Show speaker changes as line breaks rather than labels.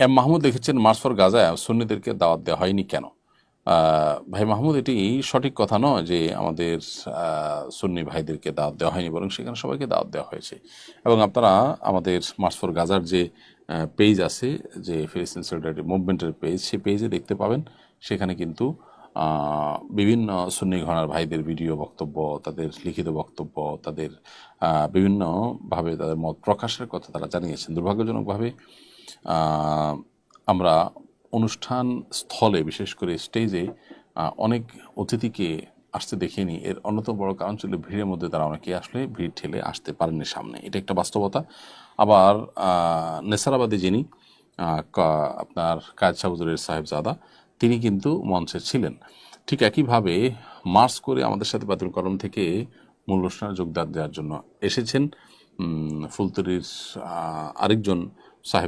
M Mahmud লিখেছেন, March for গাজায় সুন্নিদেরকে দাওয়াত দেওয়া হয়নি কেন? ভাই মাহমুদ, এটি সঠিক কথা নয় যে আমাদের সুন্নি ভাইদেরকে দাওয়াত দেওয়া হয়নি, বরং সেখানে সবাইকে দাওয়াত দেওয়া হয়েছে। এবং আপনারা আমাদের মার্চ ফর গাজার যে পেজ আছে, যে ফিলিস্তিন সলিডারিটি মুভমেন্টের পেজ, সেই পেজে দেখতে পাবেন। সেখানে কিন্তু বিভিন্ন সুন্নি ঘরানার ভাইদের ভিডিও বক্তব্য, তাদের লিখিত বক্তব্য, তাদের বিভিন্নভাবে তাদের মত প্রকাশের কথা তারা জানিয়েছেন। দুর্ভাগ্যজনকভাবে আমরা অনুষ্ঠান স্থলে, বিশেষ করে স্টেজে অনেক অতিথিকে আসতে দেখিনি। এর অন্যতম বড় কারণ ছিল ভিড়ের মধ্যে তারা অনেকে আসলে ভিড় ঠেলে আসতে পারেননি সামনে। এটা একটা বাস্তবতা। আবার নেসারাবাদী যিনি আপনার কায়েদ সাবুজুরের সাহেবজাদা, তিনি কিন্তু মঞ্চে ছিলেন। ঠিক একইভাবে মার্চ করে আমাদের সাথে বাতুল কলম থেকে মূল অনুষ্ঠানে যোগদান দেওয়ার জন্য এসেছেন ফুলতলির আরেকজন